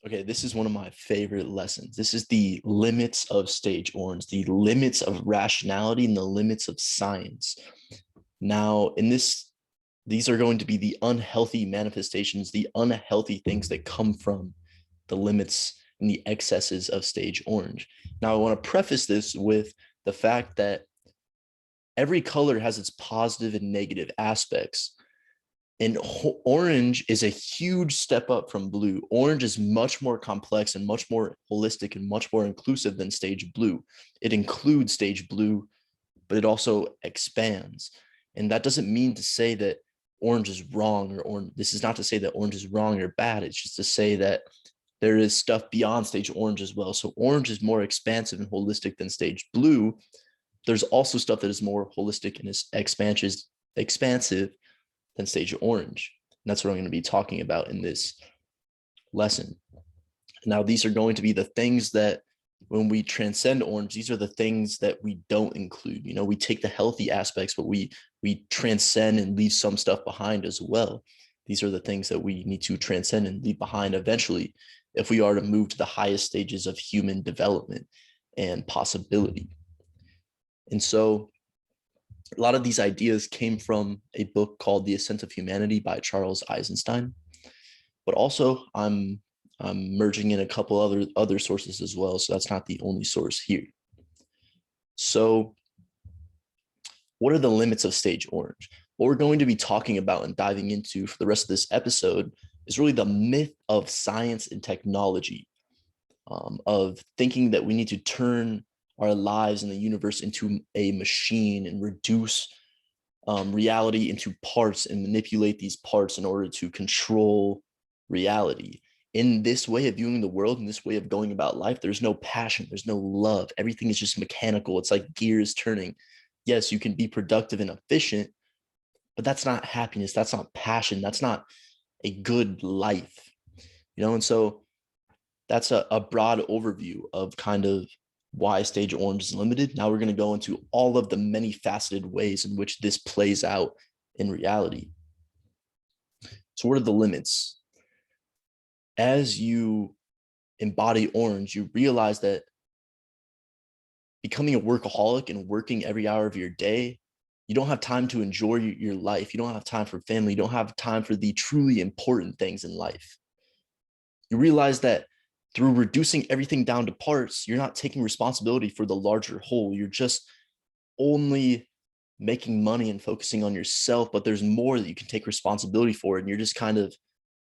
Okay, this is one of my favorite lessons. This is the limits of stage orange, the limits of rationality and the limits of science. Now, these are going to be the unhealthy manifestations, the unhealthy things that come from the limits and the excesses of stage orange. Now, I want to preface this with the fact that every color has its positive and negative aspects. And orange is a huge step up from blue. Orange is much more complex and much more holistic and much more inclusive than stage blue. It includes stage blue, but it also expands. And that doesn't mean to say that orange is wrong, or this is not to say that orange is wrong or bad. It's just to say that there is stuff beyond stage orange as well. So orange is more expansive and holistic than stage blue. There's also stuff that is more holistic and is expansive than stage orange. And that's what I'm going to be talking about in this lesson. Now, these are going to be the things that when we transcend orange, these are the things that we don't include. You know, we take the healthy aspects, but we transcend and leave some stuff behind as well. These are the things that we need to transcend and leave behind eventually if we are to move to the highest stages of human development and possibility. And so a lot of these ideas came from a book called The Ascent of Humanity by Charles Eisenstein, but also I'm merging in a couple other sources as well, so that's not the only source here. So what are the limits of stage orange? What we're going to be talking about and diving into for the rest of this episode is really the myth of science and technology, of thinking that we need to turn our lives in the universe into a machine and reduce reality into parts and manipulate these parts in order to control reality. In this way of viewing the world, in this way of going about life, there's no passion, there's no love. Everything is just mechanical. It's like gears turning. Yes, you can be productive and efficient, but that's not happiness. That's not passion. That's not a good life, you know? And so that's a broad overview of kind of why stage orange is limited. Now we're going to go into all of the many faceted ways in which this plays out in reality. So what are the limits? As you embody orange, you realize that becoming a workaholic and working every hour of your day, you don't have time to enjoy your life. You don't have time for family. You don't have time for the truly important things in life. You realize that through reducing everything down to parts, you're not taking responsibility for the larger whole. You're just only making money and focusing on yourself, but there's more that you can take responsibility for. And you're just kind of,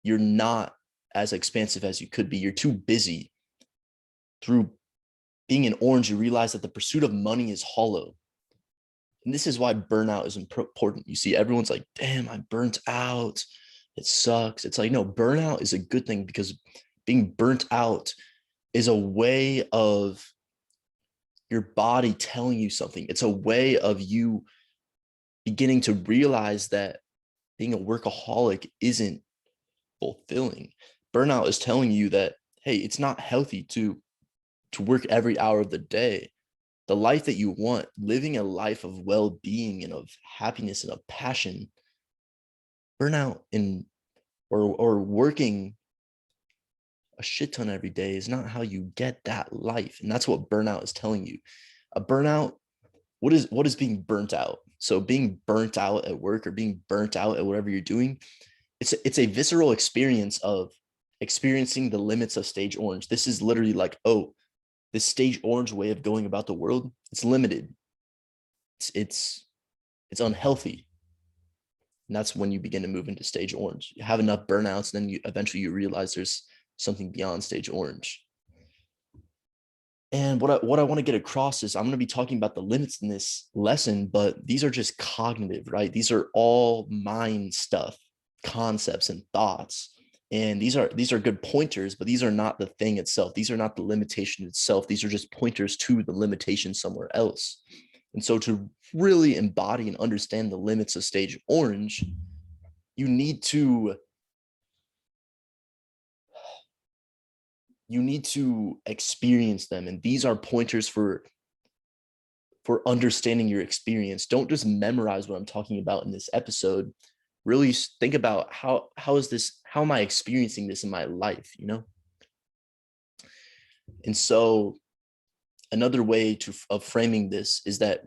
you're not as expansive as you could be. You're too busy. Through being an orange, you realize that the pursuit of money is hollow. And this is why burnout is important. You see, everyone's like, damn, I'm burnt out. It sucks. It's like, no, burnout is a good thing, because being burnt out is a way of your body telling you something. It's a way of you beginning to realize that being a workaholic isn't fulfilling. Burnout is telling you that, hey, it's not healthy to work every hour of the day. The life that you want, living a life of well-being and of happiness and of passion, burnout and or working a shit ton every day is not how you get that life. And that's what burnout is telling you. A burnout, what is being burnt out? So being burnt out at work or being burnt out at whatever you're doing, it's a visceral experience of experiencing the limits of stage orange. This is literally like, oh, this stage orange way of going about the world, it's limited. It's unhealthy. And that's when you begin to move into stage orange. You have enough burnouts, and then you eventually realize there's something beyond stage orange. And what I want to get across is I'm going to be talking about the limits in this lesson, but these are just cognitive, right? These are all mind stuff, concepts and thoughts. And these are good pointers, but these are not the thing itself. These are not the limitation itself. These are just pointers to the limitation somewhere else. And so to really embody and understand the limits of stage orange, you need to experience them. And these are pointers for understanding your experience. Don't just memorize what I'm talking about in this episode. Really think about how am I experiencing this in my life, you know? And so another way of framing this is that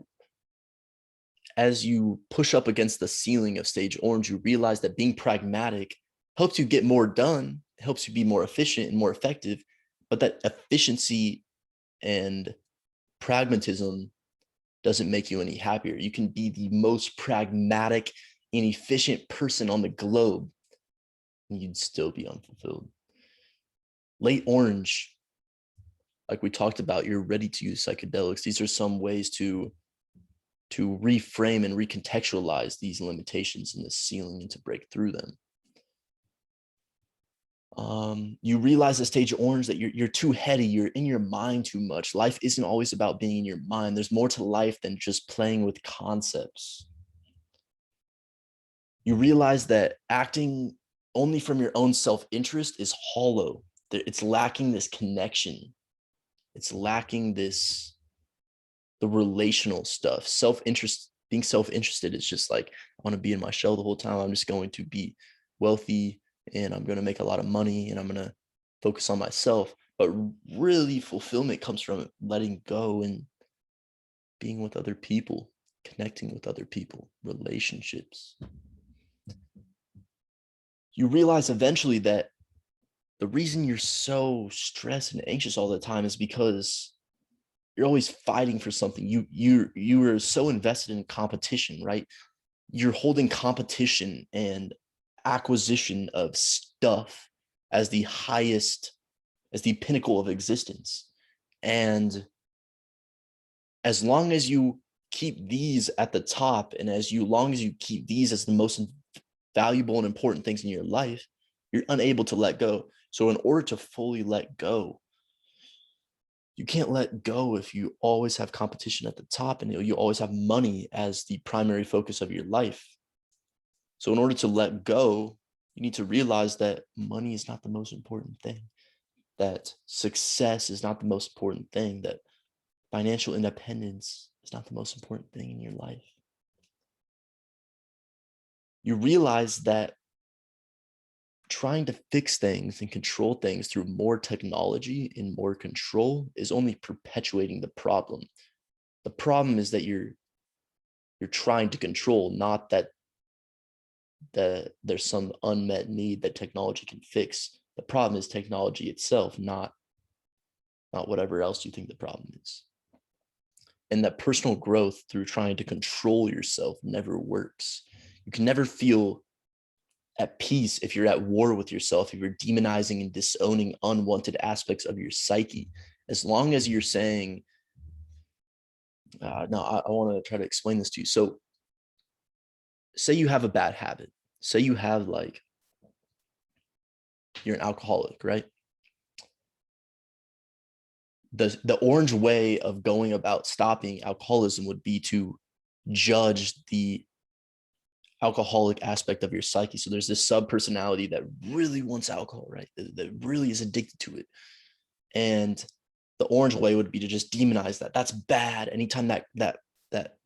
as you push up against the ceiling of stage orange, you realize that being pragmatic helps you get more done, helps you be more efficient and more effective, but that efficiency and pragmatism doesn't make you any happier. You can be the most pragmatic and efficient person on the globe, and you'd still be unfulfilled. Late orange, like we talked about, you're ready to use psychedelics. These are some ways to reframe and recontextualize these limitations in the ceiling and to break through them. You realize at stage orange that you're too heady, you're in your mind too much. Life isn't always about being in your mind. There's more to life than just playing with concepts. You realize that acting only from your own self-interest is hollow. It's lacking this connection. It's lacking the relational stuff. Self-interest, being self-interested is just like, I want to be in my shell the whole time. I'm just going to be wealthy and I'm going to make a lot of money and I'm going to focus on myself. But really, fulfillment comes from letting go and being with other people, connecting with other people, relationships. You realize eventually that the reason you're so stressed and anxious all the time is because you're always fighting for something. You are so invested in competition, right? You're holding competition and acquisition of stuff as the highest, as the pinnacle of existence. And as long as you keep these at the top, and long as you keep these as the most valuable and important things in your life, you're unable to let go. So in order to fully let go, you can't let go if you always have competition at the top and you always have money as the primary focus of your life. So in order to let go, you need to realize that money is not the most important thing, that success is not the most important thing, that financial independence is not the most important thing in your life. You realize that trying to fix things and control things through more technology and more control is only perpetuating the problem. The problem is that you're trying to control, not that there's some unmet need that technology can fix. The problem is technology itself, not whatever else you think the problem is. And that personal growth through trying to control yourself never works. You can never feel at peace if you're at war with yourself, if you're demonizing and disowning unwanted aspects of your psyche. As long as you're saying, no, I want to try to explain this to you. So say you have a bad habit. Say you have you're an alcoholic, right? The orange way of going about stopping alcoholism would be to judge the alcoholic aspect of your psyche. So there's this sub-personality that really wants alcohol, right? That really is addicted to it. And the orange way would be to just demonize that. That's bad. Anytime that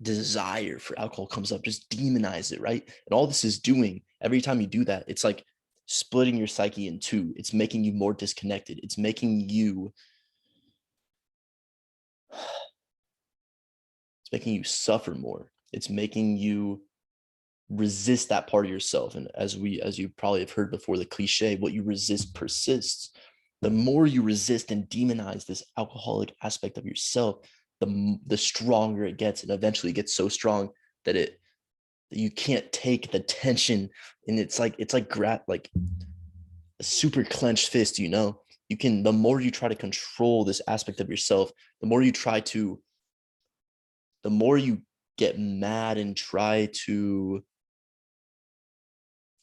desire for alcohol comes up, just demonize it, right? And all this is doing, every time you do that, it's like splitting your psyche in two. It's making you more disconnected. It's making you suffer more. It's making you resist that part of yourself. And as you probably have heard before, the cliche, what you resist persists. The more you resist and demonize this alcoholic aspect of yourself, the stronger it gets, and eventually it gets so strong that you can't take the tension. And it's like a super clenched fist, the more you try to control this aspect of yourself, the more you get mad and try to,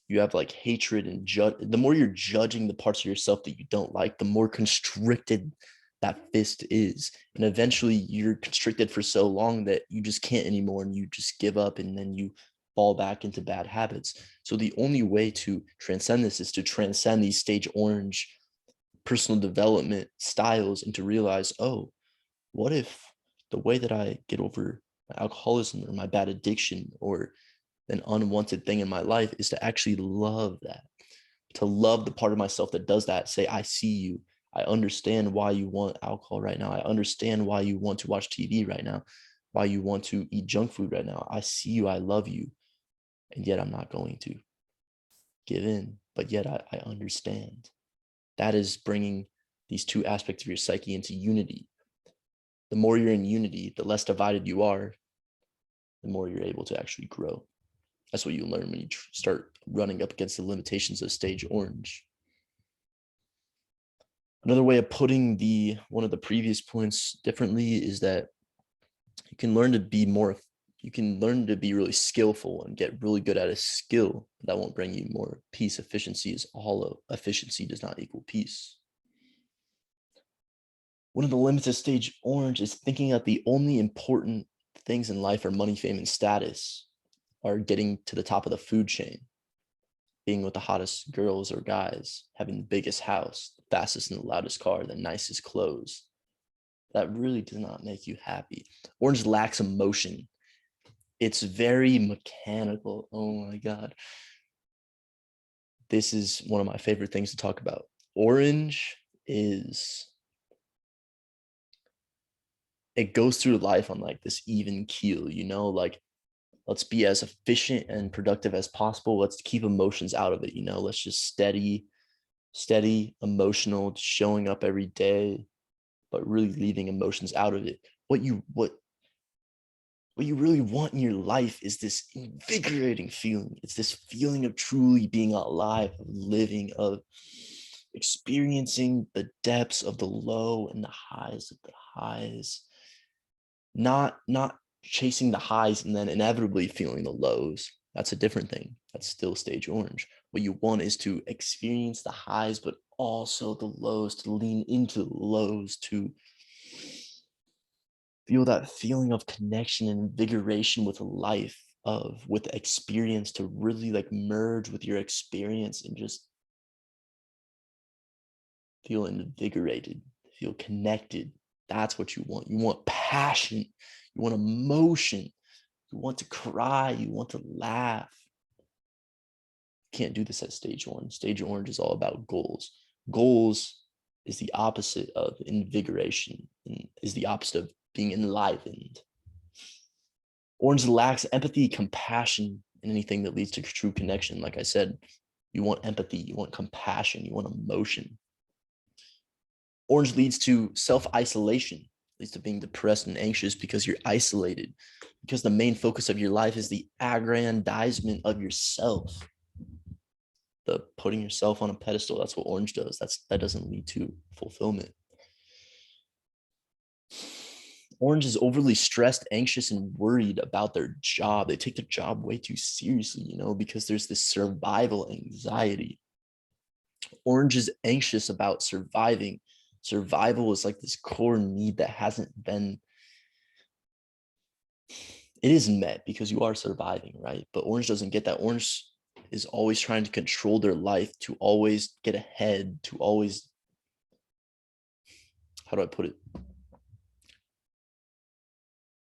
you have hatred and the more you're judging the parts of yourself that you don't like, the more constricted that fist is. And eventually you're constricted for so long that you just can't anymore, and you just give up, and then you fall back into bad habits. So the only way to transcend this is to transcend these stage orange personal development styles and to realize, oh, what if the way that I get over my alcoholism or my bad addiction or an unwanted thing in my life is to actually love that, to love the part of myself that does that. Say, I see you. I understand why you want alcohol right now. I understand why you want to watch TV right now, why you want to eat junk food right now. I see you, I love you, and yet I'm not going to give in, but yet I understand. That is bringing these two aspects of your psyche into unity. The more you're in unity, the less divided you are, the more you're able to actually grow. That's what you learn when you start running up against the limitations of stage orange. Another way of putting one of the previous points differently is that you can learn to be really skillful and get really good at a skill that won't bring you more peace. Efficiency is hollow. Efficiency does not equal peace. One of the limits of stage orange is thinking that the only important things in life are money, fame, and status, are getting to the top of the food chain, being with the hottest girls or guys, having the biggest house, the fastest and the loudest car, the nicest clothes. That really does not make you happy. Orange lacks emotion. It's very mechanical. Oh my God. This is one of my favorite things to talk about. Orange it goes through life on like this even keel, like, let's be as efficient and productive as possible. Let's keep emotions out of it. Let's just steady, emotional, showing up every day, but really leaving emotions out of it. What you really want in your life is this invigorating feeling. It's this feeling of truly being alive, of living, of experiencing the depths of the low and the highs of the highs. Not chasing the highs and then inevitably feeling the lows. That's a different thing. That's still stage orange. What you want is to experience the highs, but also the lows, to lean into the lows, to feel that feeling of connection and invigoration with life, with experience, to really like merge with your experience and just feel invigorated, feel connected. That's what you want. You want passion. You want emotion. You want to cry. You want to laugh. You can't do this at stage orange. Stage orange is all about goals. Goals is the opposite of invigoration and is the opposite of being enlivened. Orange lacks empathy, compassion, and anything that leads to true connection. Like I said, you want empathy, you want compassion, you want emotion. Orange leads to self-isolation, leads to being depressed and anxious because you're isolated, because the main focus of your life is the aggrandizement of yourself, the putting yourself on a pedestal. That's what orange does. That doesn't lead to fulfillment. Orange is overly stressed, anxious, and worried about their job. They take their job way too seriously, because there's this survival anxiety. Orange is anxious about surviving. Survival is like this core need that hasn't been, it is met because you are surviving, right? But orange doesn't get that. Orange is always trying to control their life, to always get ahead, to always, how do I put it?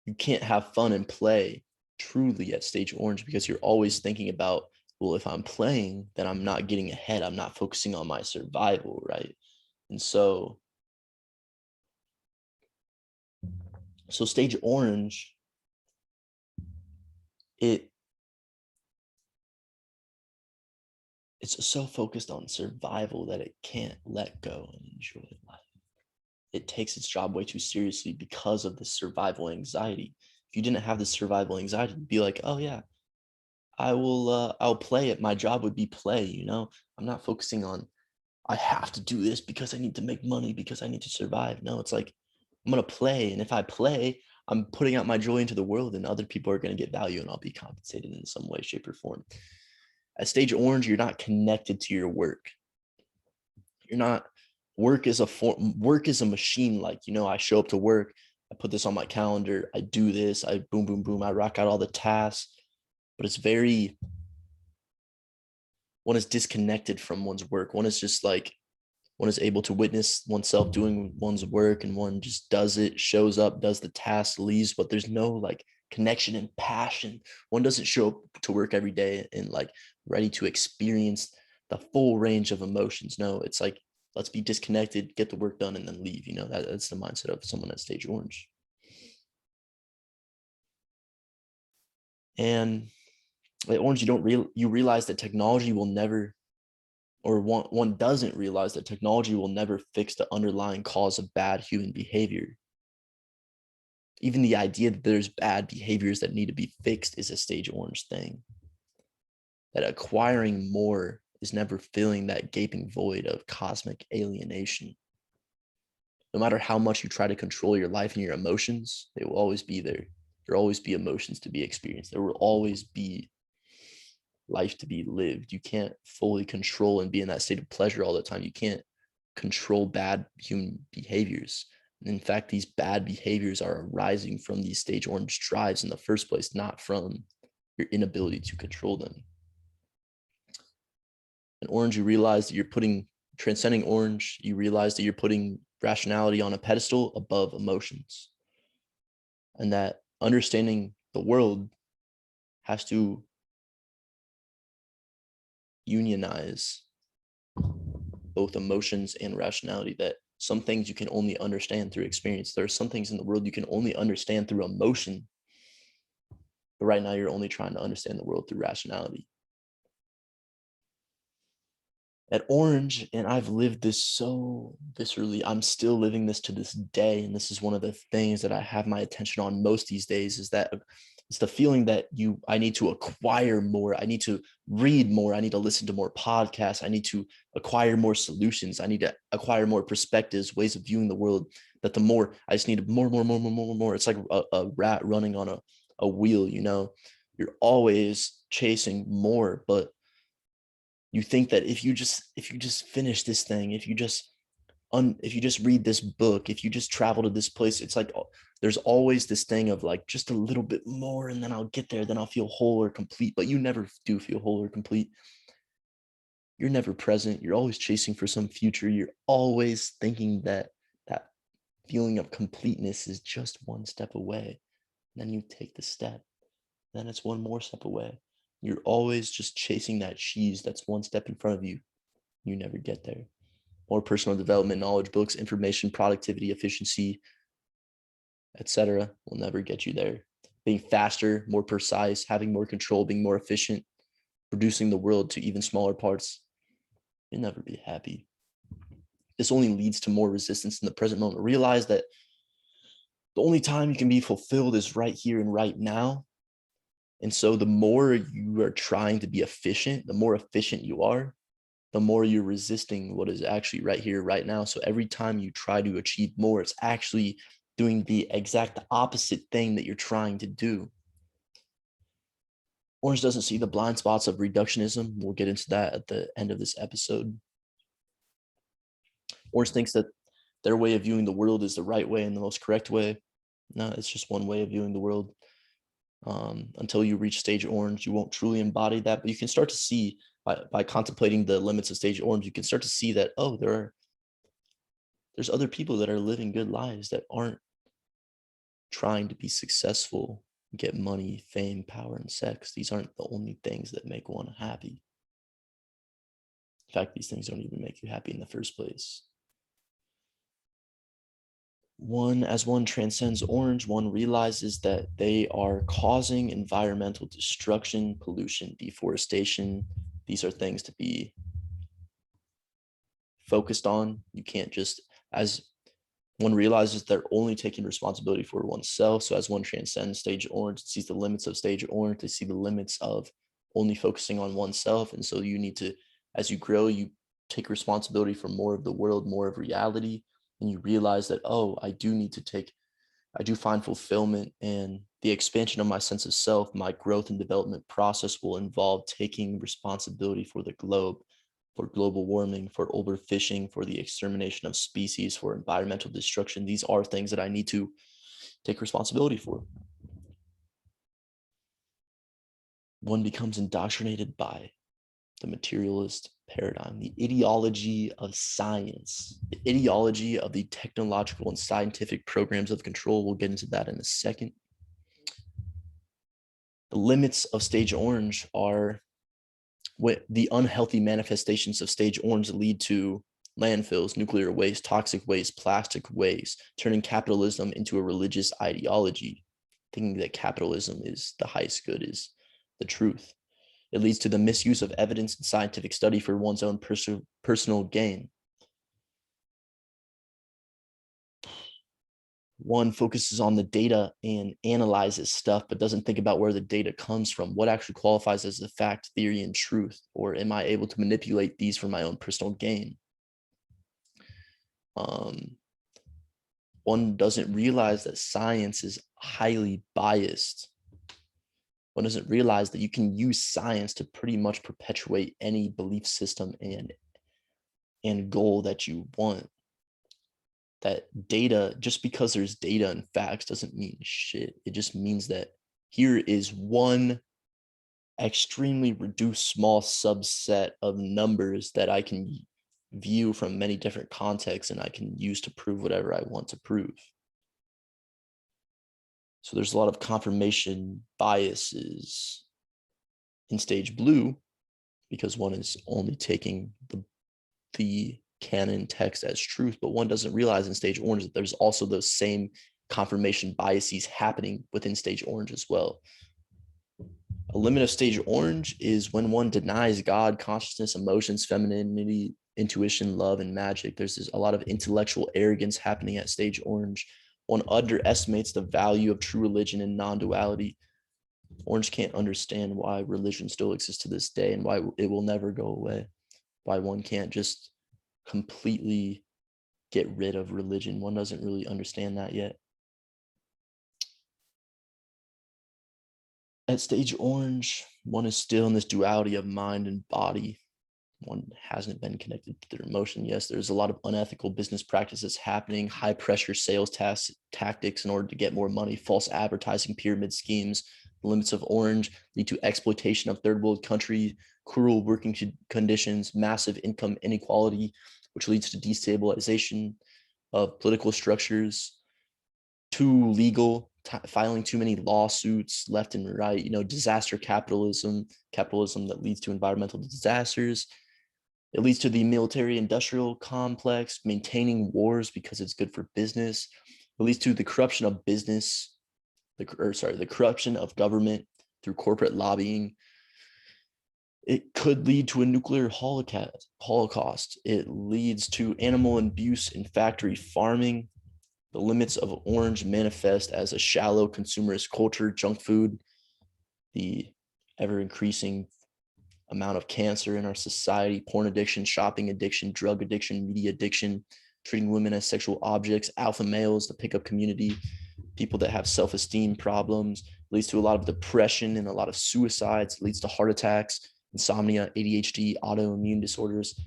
You can't have fun and play truly at stage orange because you're always thinking about, well, if I'm playing, then I'm not getting ahead. I'm not focusing on my survival, right? And so stage orange, it's so focused on survival that it can't let go and enjoy life. It takes its job way too seriously because of the survival anxiety. If you didn't have the survival anxiety, you'd be like, oh yeah, I'll play it. My job would be play, I'm not focusing on, I have to do this because I need to make money, because I need to survive. No, it's like, I'm going to play. And if I play, I'm putting out my joy into the world, and other people are going to get value, and I'll be compensated in some way, shape, or form. At stage orange, you're not connected to your work. You're not, work is a machine. Like, I show up to work, I put this on my calendar, I do this, I boom, boom, boom, I rock out all the tasks, but one is disconnected from one's work. One is just like, one is able to witness oneself doing one's work, and one just does it, shows up, does the task, leaves, but there's no like connection and passion. One doesn't show up to work every day and like ready to experience the full range of emotions. No, it's like let's be disconnected, get the work done, and then leave. That's the mindset of someone at stage orange. And at orange, you realize that technology will never, or one doesn't realize that technology will never fix the underlying cause of bad human behavior. Even the idea that there's bad behaviors that need to be fixed is a stage orange thing. That acquiring more is never filling that gaping void of cosmic alienation. No matter how much you try to control your life and your emotions, they will always be there. There will always be emotions to be experienced. There will always be life to be lived. You can't fully control and be in that state of pleasure all the time. You can't control bad human behaviors. And in fact, these bad behaviors are arising from these stage orange drives in the first place, not from your inability to control them. In orange, you realize that you're transcending orange, you realize that you're putting rationality on a pedestal above emotions. And that understanding the world has to unionize both emotions and rationality, that some things you can only understand through experience. There are some things in the world you can only understand through emotion. But right now, you're only trying to understand the world through rationality. At orange, and I've lived this so viscerally, I'm still living this to this day, and this is one of the things that I have my attention on most these days, is that it's the feeling that I need to acquire more, I need to read more, I need to listen to more podcasts, I need to acquire more solutions, I need to acquire more perspectives, ways of viewing the world, that the more I just need more. It's like a rat running on a wheel. You're always chasing more, but you think that if you just finish this thing, if you just read this book, if you just travel to this place, it's like there's always this thing of like just a little bit more, and then I'll get there, then I'll feel whole or complete. But you never do feel whole or complete. You're never present. You're always chasing for some future. You're always thinking that that feeling of completeness is just one step away. Then you take the step, then it's one more step away. You're always just chasing that cheese that's one step in front of you. You never get there. More personal development, knowledge, books, information, productivity, efficiency, etc. will never get you there. Being faster, more precise, having more control, being more efficient, reducing the world to even smaller parts, you'll never be happy. This only leads to more resistance in the present moment. Realize that the only time you can be fulfilled is right here and right now. And so the more you are trying to be efficient, the more efficient you are, the more you're resisting what is actually right here, right now. So every time you try to achieve more, it's actually doing the exact opposite thing that you're trying to do. Orange doesn't see the blind spots of reductionism. We'll get into that at the end of this episode. Orange thinks that their way of viewing the world is the right way and the most correct way. No, it's just one way of viewing the world. Until you reach stage orange, you won't truly embody that, but you can start to see by contemplating the limits of stage orange, you can start to see that, oh, there's other people that are living good lives that aren't trying to be successful, get money, fame, power, and sex. These aren't the only things that make one happy. In fact, these things don't even make you happy in the first place. As one transcends orange, one realizes that they are causing environmental destruction, pollution, deforestation. These are things to be focused on. You can't just, as one realizes they're only taking responsibility for oneself. So as one transcends stage orange, it sees the limits of stage orange, they see the limits of only focusing on oneself. And so you need to, as you grow, you take responsibility for more of the world, more of reality. And you realize that, oh, I do find fulfillment, and the expansion of my sense of self, my growth and development process will involve taking responsibility for the globe, for global warming, for overfishing, for the extermination of species, for environmental destruction. These are things that I need to take responsibility for. One becomes indoctrinated by the materialist paradigm, the ideology of science, the ideology of the technological and scientific programs of control. We'll get into that in a second. The limits of stage orange are what the unhealthy manifestations of stage orange lead to landfills, nuclear waste, toxic waste, plastic waste, turning capitalism into a religious ideology, thinking that capitalism is the highest good, is the truth. It leads to the misuse of evidence and scientific study for one's own personal gain. One focuses on the data and analyzes stuff, but doesn't think about where the data comes from. What actually qualifies as a fact, theory, and truth? Or am I able to manipulate these for my own personal gain? One doesn't realize that science is highly biased. One doesn't realize that you can use science to pretty much perpetuate any belief system and goal that you want. That data, just because there's data and facts doesn't mean shit. It just means that here is one extremely reduced small subset of numbers that I can view from many different contexts and I can use to prove whatever I want to prove. So there's a lot of confirmation biases in stage blue because one is only taking the canon text as truth, but one doesn't realize in stage orange that there's also those same confirmation biases happening within stage orange as well. A limit of stage orange is when one denies God, consciousness, emotions, femininity, intuition, love, and magic. There's a lot of intellectual arrogance happening at stage orange. One underestimates the value of true religion and non-duality. Orange can't understand why religion still exists to this day and why it will never go away. Why one can't just completely get rid of religion. One doesn't really understand that yet. At stage orange, one is still in this duality of mind and body. One hasn't been connected to their emotion. Yes, there's a lot of unethical business practices happening, high pressure sales tactics in order to get more money, false advertising, pyramid schemes. The limits of orange lead to exploitation of third world countries, cruel working conditions, massive income inequality, which leads to destabilization of political structures, too legal, filing too many lawsuits left and right, disaster capitalism that leads to environmental disasters. It leads to the military industrial complex, maintaining wars because it's good for business. It leads to the corruption of business, the corruption of government through corporate lobbying. It could lead to a nuclear holocaust. It leads to animal abuse in factory farming. The limits of orange manifest as a shallow consumerist culture, junk food, the ever increasing amount of cancer in our society, porn addiction, shopping addiction, drug addiction, media addiction, treating women as sexual objects, alpha males, the pickup community, people that have self-esteem problems, leads to a lot of depression and a lot of suicides, leads to heart attacks, insomnia, ADHD, autoimmune disorders,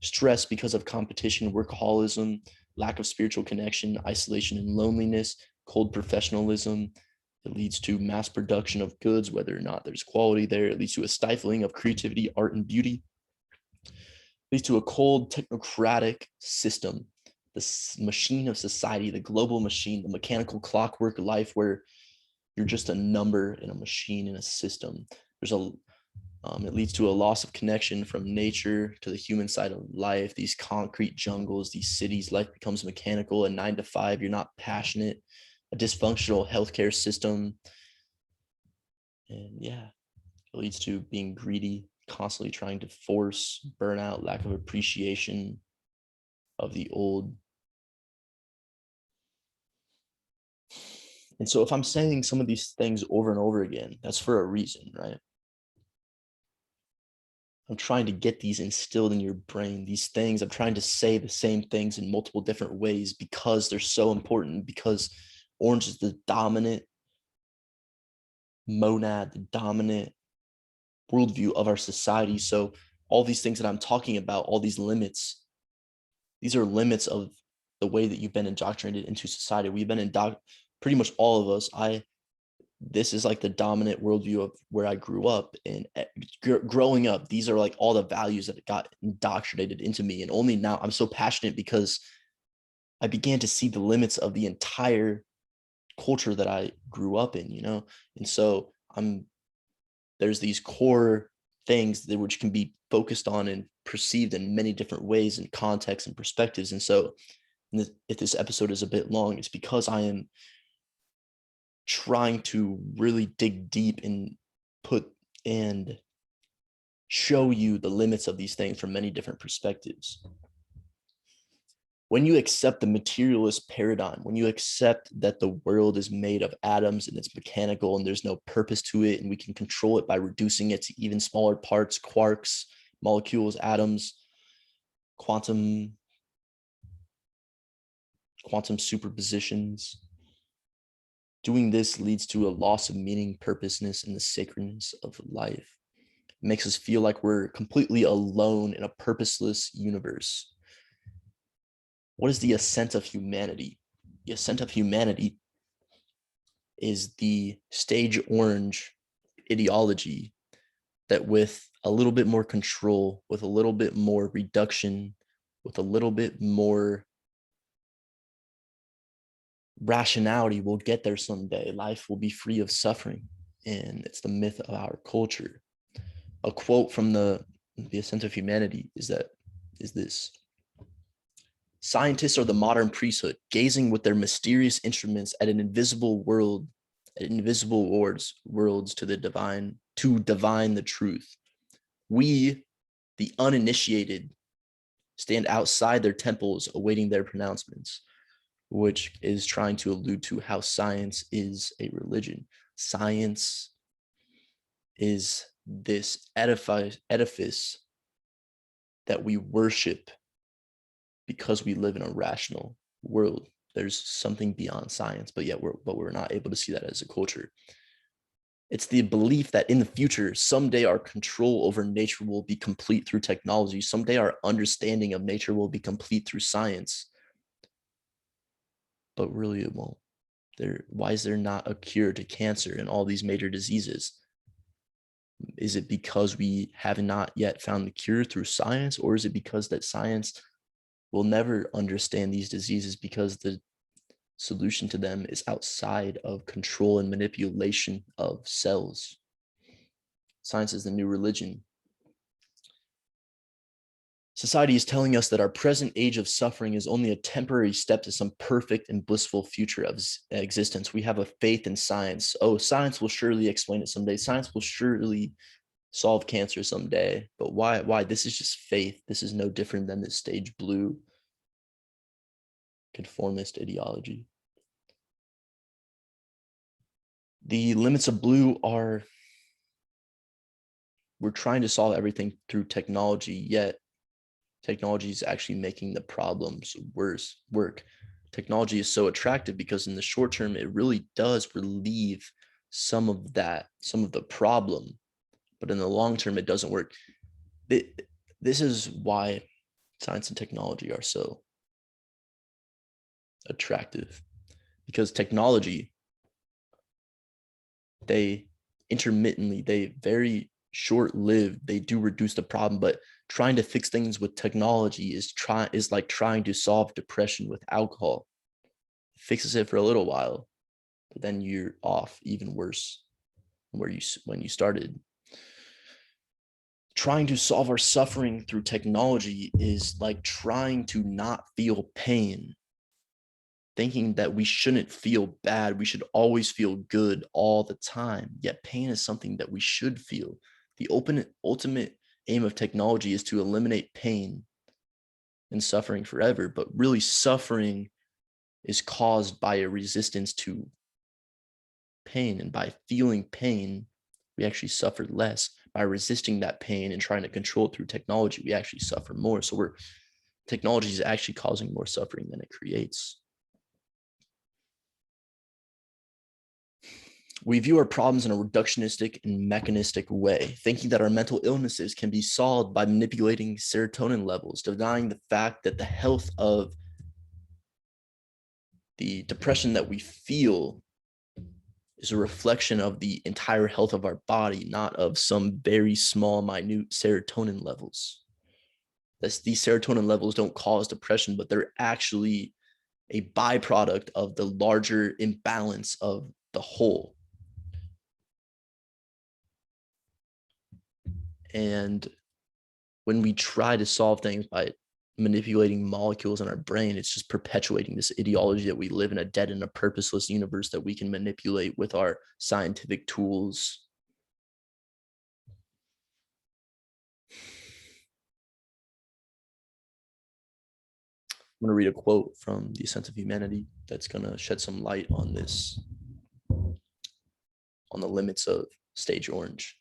stress because of competition, workaholism, lack of spiritual connection, isolation and loneliness, cold professionalism. It leads to mass production of goods, whether or not there's quality there. It leads to a stifling of creativity, art, and beauty. It leads to a cold, technocratic system, the machine of society, the global machine, the mechanical clockwork life where you're just a number in a machine, in a system. It leads to a loss of connection from nature to the human side of life, these concrete jungles, these cities. Life becomes mechanical, a 9 to 5, you're not passionate, a dysfunctional healthcare system. And yeah, it leads to being greedy, constantly trying to force burnout, lack of appreciation of the old. And so if I'm saying some of these things over and over again, that's for a reason, right? I'm trying to get these instilled in your brain, these things. I'm trying to say the same things in multiple different ways because they're so important, because orange is the dominant monad, the dominant worldview of our society. So all these things that I'm talking about, all these limits, these are limits of the way that you've been indoctrinated into society. We've been pretty much all of us. This is like the dominant worldview of where I grew up, and growing up, these are like all the values that got indoctrinated into me. And only now I'm so passionate because I began to see the limits of the entire culture that I grew up in, and so there's these core things that which can be focused on and perceived in many different ways and contexts and perspectives. And so if this episode is a bit long, it's because I am trying to really dig deep and put and show you the limits of these things from many different perspectives. When you accept the materialist paradigm, when you accept that the world is made of atoms and it's mechanical and there's no purpose to it, and we can control it by reducing it to even smaller parts, quarks, molecules, atoms, quantum superpositions. Doing this leads to a loss of meaning, purposeness, and the sacredness of life. It makes us feel like we're completely alone in a purposeless universe. What is the ascent of humanity? The ascent of humanity is the stage orange ideology that with a little bit more control, with a little bit more reduction, with a little bit more rationality, we'll get there someday. Life will be free of suffering. And it's the myth of our culture. A quote from the Ascent of Humanity is this: scientists are the modern priesthood, gazing with their mysterious instruments at an invisible world, at invisible worlds to divine the truth. We, the uninitiated, stand outside their temples awaiting their pronouncements, which is trying to allude to how science is a religion. Science is this edifice that we worship because we live in a rational world. There's something beyond science, but yet we're not able to see that as a culture. It's the belief that in the future, someday our control over nature will be complete through technology. Someday our understanding of nature will be complete through science. But really it won't. Why is there not a cure to cancer and all these major diseases? Is it because we have not yet found the cure through science, or is it because that science will never understand these diseases because the solution to them is outside of control and manipulation of cells? Science is the new religion. Society is telling us that our present age of suffering is only a temporary step to some perfect and blissful future of existence. We have a faith in science. Oh, science will surely explain it someday. Science will surely solve cancer someday. But why? This is just faith. This is no different than the stage blue conformist ideology. The limits of blue are, we're trying to solve everything through technology, yet technology is actually making the problems work. Technology is so attractive because in the short term, it really does relieve some of the problem, but in the long term, it doesn't work. This is why science and technology are so attractive, because technology, they very short-lived, they do reduce the problem, but trying to fix things with technology is like trying to solve depression with alcohol. It fixes it for a little while, but then you're off even worse when you started. Trying to solve our suffering through technology is like trying to not feel pain, thinking that we shouldn't feel bad, we should always feel good all the time. Yet pain is something that we should feel. The ultimate aim of technology is to eliminate pain and suffering forever, but really suffering is caused by a resistance to pain, and by feeling pain, we actually suffer less. By resisting that pain and trying to control it through technology, we actually suffer more. So technology is actually causing more suffering than it creates. We view our problems in a reductionistic and mechanistic way, thinking that our mental illnesses can be solved by manipulating serotonin levels, denying the fact that the health of the depression that we feel is a reflection of the entire health of our body, not of some very small, minute serotonin levels. These serotonin levels don't cause depression, but they're actually a byproduct of the larger imbalance of the whole. And when we try to solve things by manipulating molecules in our brain, it's just perpetuating this ideology that we live in a dead and a purposeless universe that we can manipulate with our scientific tools. I'm going to read a quote from the Ascent of Humanity that's going to shed some light on this, on the limits of stage orange.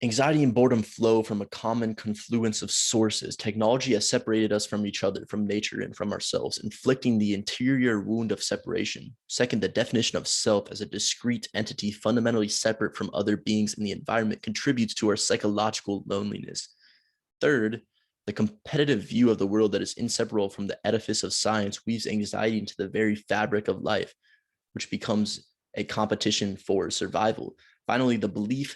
Anxiety and boredom flow from a common confluence of sources. Technology has separated us from each other, from nature, and from ourselves, inflicting the interior wound of separation. Second, the definition of self as a discrete entity fundamentally separate from other beings in the environment contributes to our psychological loneliness. Third, the competitive view of the world that is inseparable from the edifice of science weaves anxiety into the very fabric of life, which becomes a competition for survival. Finally, the belief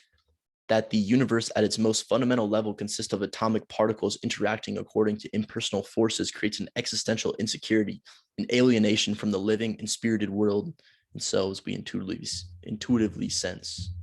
that the universe at its most fundamental level consists of atomic particles interacting according to impersonal forces creates an existential insecurity, an alienation from the living and spirited world, and so as we intuitively sense.